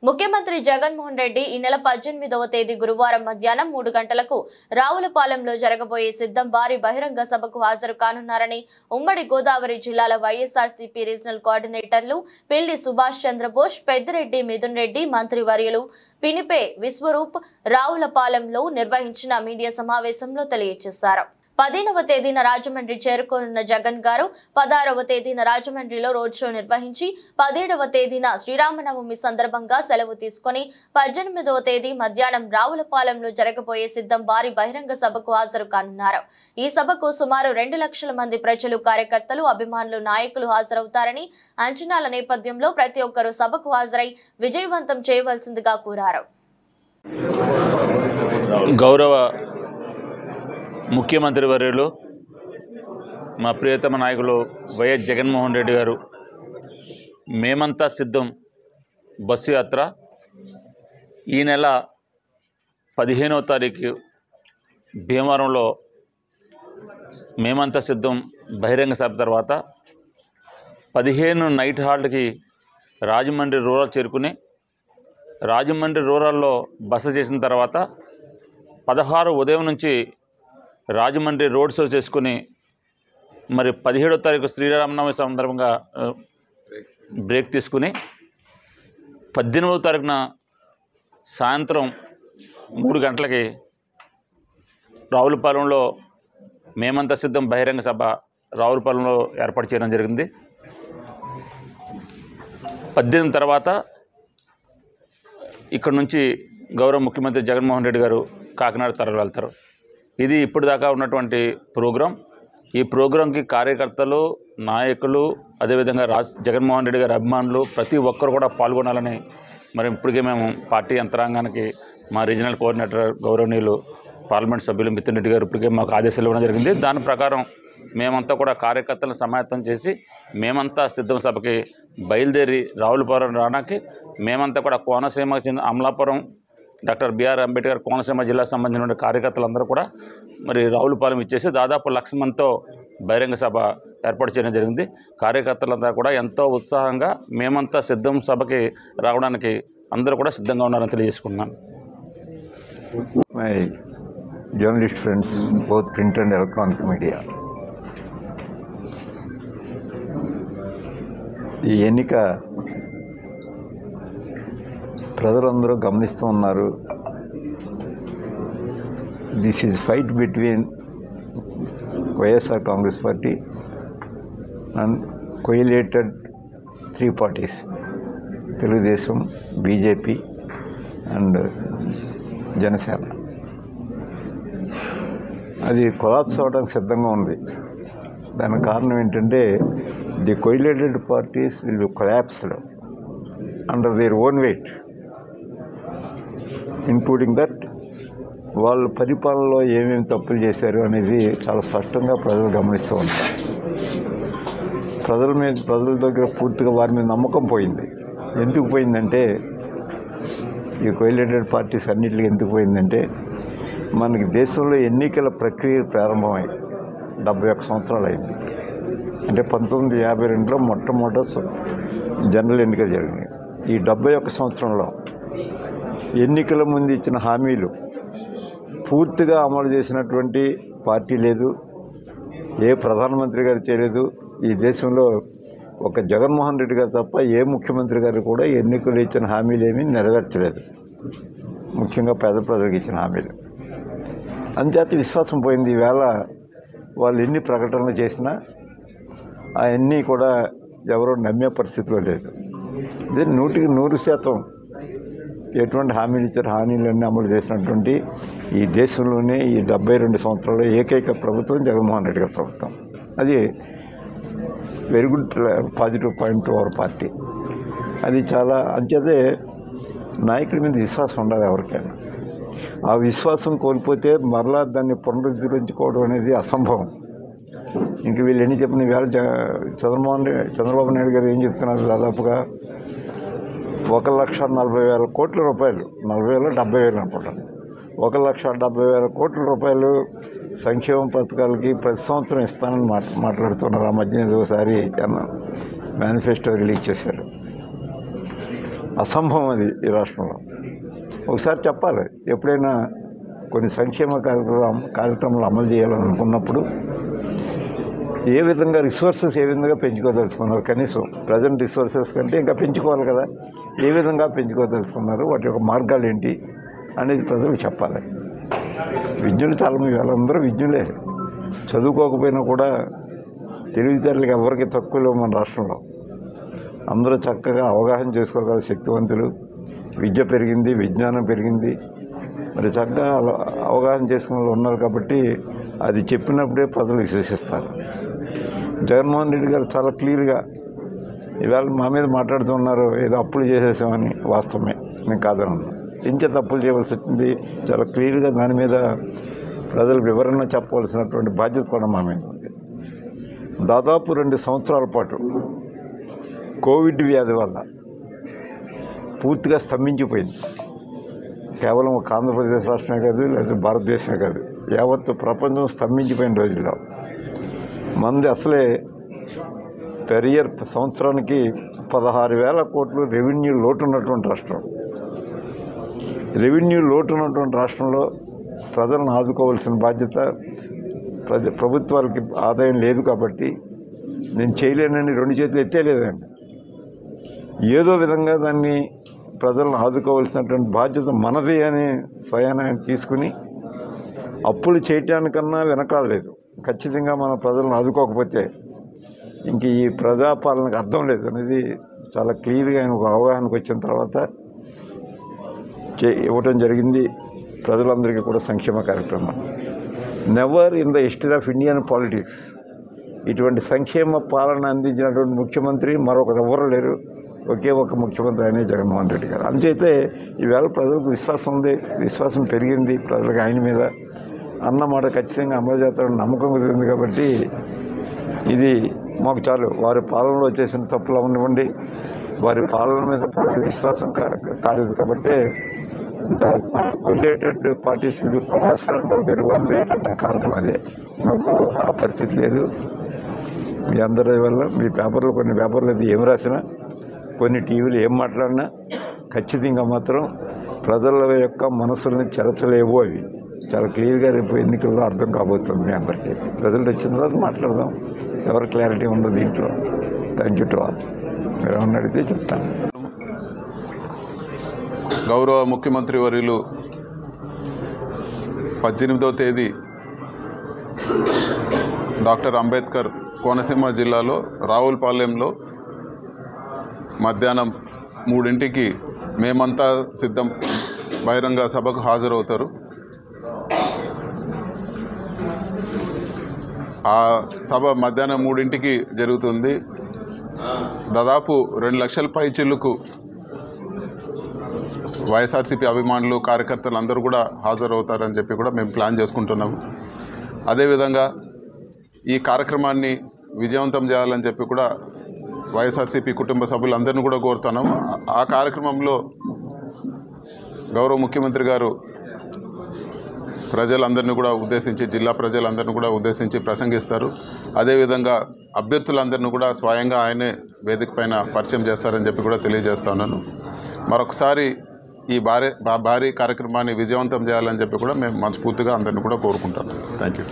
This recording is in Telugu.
ముఖ్యమంత్రి జగన్మోహన్ రెడ్డి ఈ నెల 18వ తేదీ గురువారం మధ్యాహ్నం 3 గంటలకు రావులపాలెంలో జరగబోయే సిద్ధం భారీ బహిరంగ సభకు హాజరు కానున్నారని ఉమ్మడి గోదావరి జిల్లాల వైఎస్ఆర్సీపీ రీజనల్ కోఆర్డినేటర్లు పిల్లి సుభాష్ చంద్రబోస్, పెద్దిరెడ్డి మిథున్ రెడ్డి, మంత్రివర్యులు పినిపే విశ్వరూప్ రావులపాలెంలో నిర్వహించిన మీడియా సమావేశంలో తెలియజేశారు. 15వ తేదీన రాజమండ్రి చేరుకోనున్న జగన్ గారు 16వ తేదీన రాజమండ్రిలో రోడ్ షో నిర్వహించి 17వ తేదీన శ్రీరామనవమి సందర్భంగా సెలవు తీసుకుని 18వ తేదీ మధ్యాహ్నం రావులపాలెంలో జరగబోయే సిద్ధం భారీ బహిరంగ సభకు హాజరు కానున్నారు. ఈ సభకు సుమారు 2 లక్షల మంది ప్రజలు, కార్యకర్తలు, అభిమానులు, నాయకులు హాజరవుతారని అంచనాల నేపథ్యంలో ప్రతి ఒక్కరూ సభకు హాజరై విజయవంతం చేయవలసిందిగా కోరారు. గౌరవ ముఖ్యమంత్రి వర్యులు మా ప్రియతమ నాయకులు వైఎస్ జగన్మోహన్ రెడ్డి గారు మేమంతా సిద్ధం బస్సు యాత్ర ఈ నెల 15వ తారీఖు భీమవరంలో మేమంతా సిద్ధం బహిరంగ సభ తర్వాత 15 నైట్ హాల్ట్కి రాజమండ్రి రూరల్ చేరుకుని రాజమండ్రి రూరల్లో బస చేసిన తర్వాత 16 ఉదయం నుంచి రాజమండ్రి రోడ్ షో చేసుకుని మరి 17వ తారీఖు శ్రీరామనవమి సందర్భంగా బ్రేక్ తీసుకుని 18వ తారీఖున సాయంత్రం 3 గంటలకి రావులపాలెంలో మేమంతా సిద్ధం బహిరంగ సభ రావులపాలెంలో ఏర్పాటు చేయడం జరిగింది. 18 తర్వాత ఇక్కడ నుంచి గౌరవ ముఖ్యమంత్రి జగన్మోహన్ రెడ్డి గారు కాకినాడ తరలి వెళ్తారు. ఇది ఇప్పుడు దాకా ఉన్నటువంటి ప్రోగ్రాం. ఈ ప్రోగ్రాంకి కార్యకర్తలు, నాయకులు, అదేవిధంగా జగన్మోహన్ రెడ్డి గారి అభిమానులు ప్రతి ఒక్కరు కూడా పాల్గొనాలని మరి ఇప్పటికే మేము పార్టీ యంత్రాంగానికి మా రీజనల్ కోఆర్డినేటర్ గౌరవనీయులు పార్లమెంట్ సభ్యులు మిథున్ రెడ్డి గారు ఇప్పటికే మాకు ఆదేశాలు ఇవ్వడం జరిగింది. దాని ప్రకారం మేమంతా కూడా కార్యకర్తలను సమాయత్తం చేసి మేమంతా సిద్ధం సభకి బయలుదేరి రావులపాలెం రావడానికి మేమంతా కూడా కోనసీమకు చెందిన అమలాపురం డాక్టర్ బిఆర్ అంబేద్కర్ కోనసీమ జిల్లాకు సంబంధించిన కార్యకర్తలందరూ కూడా మరి రావులపాలెం ఇచ్చేసి దాదాపు 1,00,000 మందితో బహిరంగ సభ ఏర్పాటు చేయడం జరిగింది. కార్యకర్తలంతా కూడా ఎంతో ఉత్సాహంగా మేమంతా సిద్ధం సభకి రావడానికి అందరూ కూడా సిద్ధంగా ఉన్నారని తెలియజేసుకుంటున్నాను. My journalist friends, both print and electronic media, ఈ ఎన్నిక ప్రజలందరూ గమనిస్తూ ఉన్నారు. This is fight between YSR Congress party and coalited 3 parties, Telugu Desam, BJP and Janasena. అది కొలాప్స్ అవడానికి సిద్ధంగా ఉంది. దానికి కారణం ఏంటంటే the coalited parties will be collapsed under their own weight, including that వాళ్ళు పరిపాలనలో ఏమేమి తప్పులు చేశారు అనేది చాలా స్పష్టంగా ప్రజలు గమనిస్తూ ఉంటారు. ప్రజల దగ్గర పూర్తిగా వారి మీద నమ్మకం పోయింది. ఎందుకు పోయిందంటే ఈ కోయిలేటెడ్ పార్టీస్ అన్నింటికి ఎందుకు పోయిందంటే మనకి దేశంలో ఎన్నికల ప్రక్రియ ప్రారంభమై 71 సంవత్సరాలు అయింది. అంటే 1952లో మొట్టమొదటి జనరల్ ఎన్నికలు జరిగినాయి. ఈ 71 సంవత్సరంలో ఎన్నికల ముందు ఇచ్చిన హామీలు పూర్తిగా అమలు చేసినటువంటి పార్టీ లేదు, ఏ ప్రధానమంత్రి గారు చేయలేదు. ఈ దేశంలో ఒక జగన్మోహన్ రెడ్డి గారు తప్ప ఏ ముఖ్యమంత్రి గారు కూడా ఎన్నికలు ఇచ్చిన హామీలు ఏమీ నెరవేర్చలేదు, ముఖ్యంగా పేద ప్రజలకు ఇచ్చిన హామీలు. అంచేత విశ్వాసం పోయింది. ఈవేళ వాళ్ళు ఎన్ని ప్రకటనలు చేసినా అవన్నీ కూడా ఎవరో నమ్మే పరిస్థితిలో లేదు. ఇది 100కి 100% ఎటువంటి హామీలు ఇచ్చారు, హామీలన్నీ అమలు చేసినటువంటి ఈ దేశంలోనే ఈ 72 సంవత్సరాల్లో ఏకైక ప్రభుత్వం జగన్మోహన్ రెడ్డి గారి ప్రభుత్వం. అది very good positive point to our party. అది చాలా అంచేతే నాయకుడి మీద విశ్వాసం ఉండాలి ఎవరికైనా. ఆ విశ్వాసం కోల్పోతే మరలా దాన్ని పునరుద్ధరించుకోవడం అనేది అసంభవం. ఇంక వీళ్ళు ఎన్ని చెప్పిన వేళ చంద్రబాబు నాయుడు గారు ఏం చెప్తున్నారు, దాదాపుగా 1,40,000 కోట్ల రూపాయలు, 40,000 70,000 అనుకుంటాను, 1,70,000 కోట్ల రూపాయలు సంక్షేమ పథకాలకి ప్రతి సంవత్సరం ఇస్తానని మాట్లాడుతున్నారు. ఆ మధ్యన ఒకసారి మేనిఫెస్టో రిలీజ్ చేశారు. అసంభవం అది ఈ రాష్ట్రంలో. ఒకసారి చెప్పాలి, ఎప్పుడైనా కొన్ని సంక్షేమ కార్యక్రమాలు అమలు చేయాలని అనుకున్నప్పుడు ఏ విధంగా రిసోర్సెస్ ఏ విధంగా పెంచుకోదలుచుకున్నారు, కనీసం ప్రజెంట్ రిసోర్సెస్ కంటే ఇంకా పెంచుకోవాలి కదా, ఏ విధంగా పెంచుకోదలుచుకున్నారు, వాటి యొక్క మార్గాలు ఏంటి అనేది ప్రజలకు చెప్పాలి. విజ్ఞులు చాలామంది, వాళ్ళందరూ విజ్ఞులే, చదువుకోకపోయినా కూడా తెలివితేటలకు ఎవరికి తక్కువ లేవు మన రాష్ట్రంలో. అందరూ చక్కగా అవగాహన చేసుకోగల శక్తివంతులు, విద్య పెరిగింది, విజ్ఞానం పెరిగింది, మరి చక్కగా అవగాహన చేసుకునే వాళ్ళు ఉన్నారు. కాబట్టి అది చెప్పినప్పుడే ప్రజలు విశ్వసిస్తారు. జగన్మోహన్ రెడ్డి గారు చాలా క్లియర్గా ఇవాళ మా మీద మాట్లాడుతున్నారు, ఏదో అప్పులు చేసేసామని. వాస్తవమే, నేను కాదన్నాను. ఇంకే తప్పులు చేయవలసి వచ్చింది, చాలా క్లియర్గా దాని మీద ప్రజలకు వివరణ చెప్పవలసినటువంటి బాధ్యత కూడా మా మీద ఉంది. దాదాపు 2 సంవత్సరాల పాటు కోవిడ్ వ్యాధి వల్ల పూర్తిగా స్తంభించిపోయింది. కేవలం ఒక ఆంధ్రప్రదేశ్ రాష్ట్రమే కాదు, లేదా భారతదేశమే కాదు, యావత్తు ప్రపంచం స్తంభించిపోయిన రోజుల్లో మంది అసలే పెర్ ఇయర్ సంవత్సరానికి 16,000 కోట్లు రెవెన్యూ లోటు ఉన్నటువంటి రాష్ట్రం. రెవెన్యూ లోటు ఉన్నటువంటి రాష్ట్రంలో ప్రజలను ఆదుకోవాల్సిన బాధ్యత ప్రభుత్వాలకి ఆదాయం లేదు. కాబట్టి నేను చేయలేనని 2 చేతులు ఎత్తేలేదండి. ఏదో విధంగా దాన్ని ప్రజలను ఆదుకోవాల్సినటువంటి బాధ్యత మనది అని స్వయాన ఆయన తీసుకుని అప్పులు చేయటానికన్నా వెనకాడలేదు. ఖచ్చితంగా మన ప్రజలను ఆదుకోకపోతే ఇంక ఈ ప్రజాపాలనకు అర్థం లేదు అనేది చాలా క్లియర్గా ఆయన ఒక అవగాహనకు వచ్చిన తర్వాత ఇవ్వటం జరిగింది ప్రజలందరికీ కూడా సంక్షేమ కార్యక్రమం. Never in the history of Indian politics ఇటువంటి సంక్షేమ పాలన అందించినటువంటి ముఖ్యమంత్రి మరొకరు ఎవరు లేరు. ఒకే ఒక ముఖ్యమంత్రి అయినే జగన్మోహన్ రెడ్డి గారు. అందుచేతే ఈవేళ ప్రజలకు విశ్వాసం ఉంది, విశ్వాసం పెరిగింది ప్రజలకు ఆయన మీద. అన్నమాట ఖచ్చితంగా అమలు చేస్తారని నమ్మకం కుదిరింది. కాబట్టి ఇది మాకు చాలు. వారి పాలనలో చేసిన తప్పులు అవనివ్వండి, వారి పాలన మీద విశ్వాసం కాలేదు. కాబట్టి రిలేటెడ్ పార్టీస్ కారణం అదే. మాకు ఆ పరిస్థితి లేదు. మీ అందరి వల్ల మీ పేపర్లో కొన్ని పేపర్లు అయితే ఏం రాసినా, కొన్ని టీవీలు ఏం మాట్లాడినా ఖచ్చితంగా మాత్రం ప్రజల యొక్క మనసుల్ని చెరచలేవు. అవి చాలా క్లియర్గా రేపు ఎన్నికల్లో అర్థం కాబోతుంది మీ అందరికీ. రిజల్ట్ వచ్చిన తర్వాత మాట్లాడదాం, ఎవరు క్లారిటీ ఉందో దీంట్లో. Thank you to all. మీరు ఏమన్నా అడిగితే చెప్తాను. గౌరవ ముఖ్యమంత్రి వర్యులు 18వ తేదీ డాక్టర్ అంబేద్కర్ కోనసీమ జిల్లాలో రావులపాలెంలో మధ్యాహ్నం 3ంటికి మేమంతా సిద్ధం బహిరంగ సభకు హాజరవుతారు. ఆ సభ మధ్యాహ్నం 3ంటికి జరుగుతుంది. దాదాపు 2 లక్షల పైచిల్లుకు వైఎస్ఆర్సీపీ అభిమానులు, కార్యకర్తలు అందరూ కూడా హాజరవుతారని చెప్పి కూడా మేము ప్లాన్ చేసుకుంటున్నాము. అదేవిధంగా ఈ కార్యక్రమాన్ని విజయవంతం చేయాలని చెప్పి కూడా వైఎస్ఆర్సీపీ కుటుంబ సభ్యులందరినీ కూడా కోరుతున్నాము. ఆ కార్యక్రమంలో గౌరవ ముఖ్యమంత్రి గారు ప్రజలందరినీ కూడా ఉద్దేశించి, జిల్లా ప్రజలందరినీ కూడా ఉద్దేశించి ప్రసంగిస్తారు. అదేవిధంగా అభ్యర్థులందరినీ కూడా స్వయంగా ఆయనే వేదిక పైన పరిచయం చేస్తారని చెప్పి కూడా తెలియజేస్తా ఉన్నాను. మరొకసారి ఈ భారీ కార్యక్రమాన్ని విజయవంతం చేయాలని చెప్పి కూడా మేము మనస్ఫూర్తిగా అందరినీ కూడా కోరుకుంటాను. Thank you.